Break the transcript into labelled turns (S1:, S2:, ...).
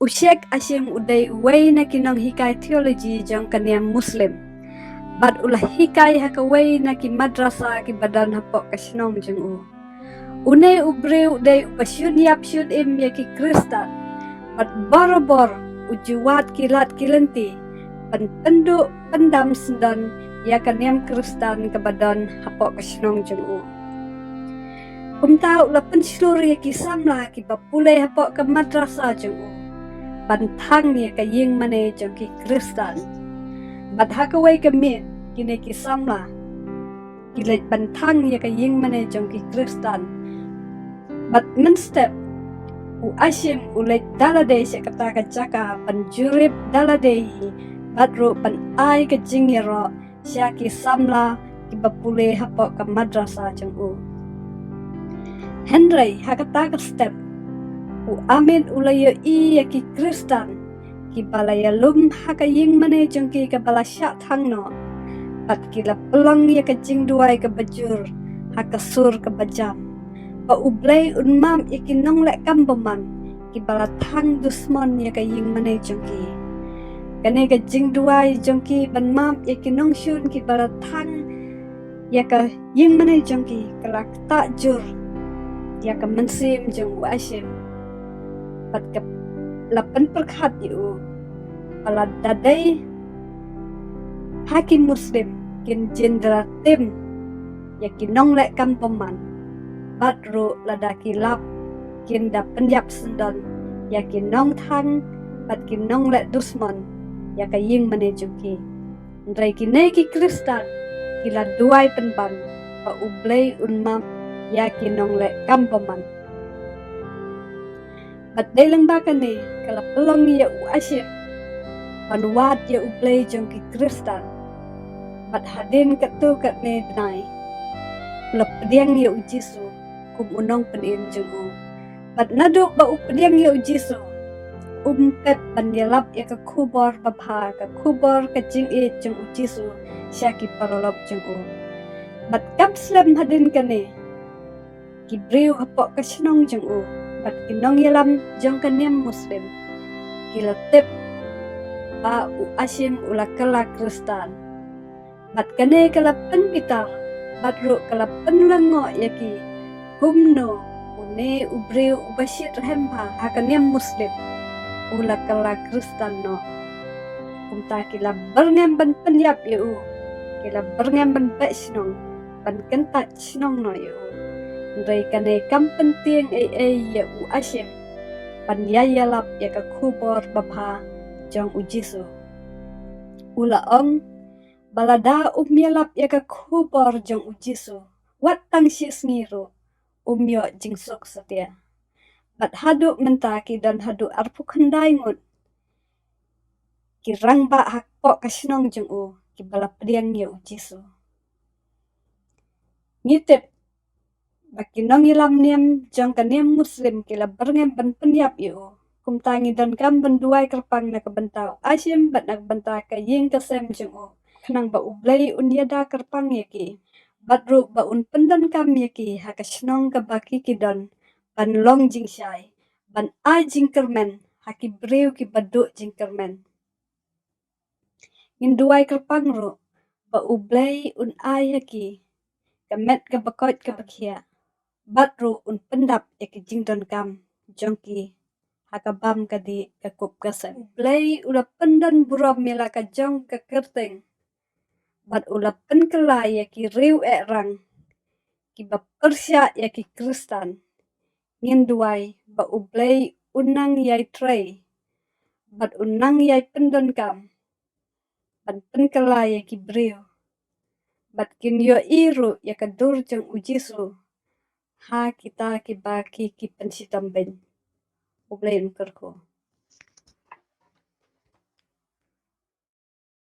S1: Usyek asyim uday way na kinong hikay theology jong kaniang Muslim. Bad ulah hikay hakaway na ki madrasa ki badan hapok kasinong jong u. Unay ubre uday upasyun yap syun im ya ki Krista. Bad boro-bor ujuwat kilat kilenti. Pendu pendam sendan ya kaniang Kristan ke badan hapok kasinong jong u. Kumtau la pensyur ya ki samla ki bapulay hapok ke madrasa jong u. Bantang niya kaying mane jong ki Kristan. Bad hakaway kami kini ki samla. Kilit bantang niya kaying mane jong ki Kristan. Bad menstep u asyim ulit dalade siya kata kajaka panjurip daladehi badro pan ay kajingyaro siya ki samla ki bapule hapok ke madrasa jong u. Henry hakata ka step u amin ulayo iya ki Kristan ki balaya lum hakaying mane jong ki kabala syak thangno pat kila pelang ya kajing duai ke bajur hakasur ke bajam pa ublay unmam iki nonglek kambaman ki bala thang dusmon ya kaying mane jong ki kane kajing duai jong ki ban mam iki nongsyun ki bala thang ya ka ying mane jong ki kalak takjur ya ka mensim jong u asyim pat ke lapan perkhat yu pala dadai hakim Muslim kin jendera tim ya kinong lek kampoman badru ladaki lap kin da pendiap sendan ya kinong thang pat kinong lek dusman ya kaying manejuki ndrai kine ki Kristan kila duai penban pa ublay unmam ya kinong lek kampoman. Bat dalang baka ni kala pelong ya u asyim panuat ya ublay jong ki Kristan bat hadin katu kat ne denai lepediang ya u Jisu kum unong penin jong u bat naduk ba u pediang ya u Jisu pep bandilap ya ke kubor babha ke kubor ke jing e jong u Jisu syaki parolop jong u bat kapslem hadin kane ki briu hapok ke senong jong u bat kinong yalam jong kaniam Muslim kila tip ba u asyim ula kala Kristan bat kane kala penpita bat ru kala penlengo yaki humno une ubriu ubashir hempa hakaniam Muslim ula kala Kristan no kumta kila berngem ban penyap yu kila berngem ban bek senong ban kentat senong no yu ndrai kane kam penting ya u asyim pan yayalap ya ka kubor babha jong u Jisu ula ong balada umyalap ya ka kubor jong u Jisu wat tang si sngiru umyo jingsuk setia bat hadu mentaki dan hadu arpu kendai ngut kirang ba hakpok kasinong jong u ki bala pediang ya u Jisu ngitip bakinong ilam niam jong kaniam Muslim kila berngem ban penyap yu kum tangi dan kam benduai kerpang na kebentau asyim bat nak benta ka ying kasem jong u kenang ba ublay unyada kerpang yaki bat ru ba un pendan kam yaki hakasinong ka baki kidon ban long jing syai ban a jing kermen haki briu ki baduk jing kermen nginduai kerpang ru ba ublay un ai yaki kamet ka bakot ka bakia bat ru un pendap yaki jing don kam jongki hakabam kadi kakup kasem ublay ula pendan buram mila ka jong ka kerteng bat ula penkela yaki riu rang ki ba persya yaki Kristan nginduai ba ublay unang yai trei bat unang yai pendon kam ban penkela yaki briu bat kin yo iru yaka dur jong u Jisu ha kita ki baki ki pensitam ben ublay unkerko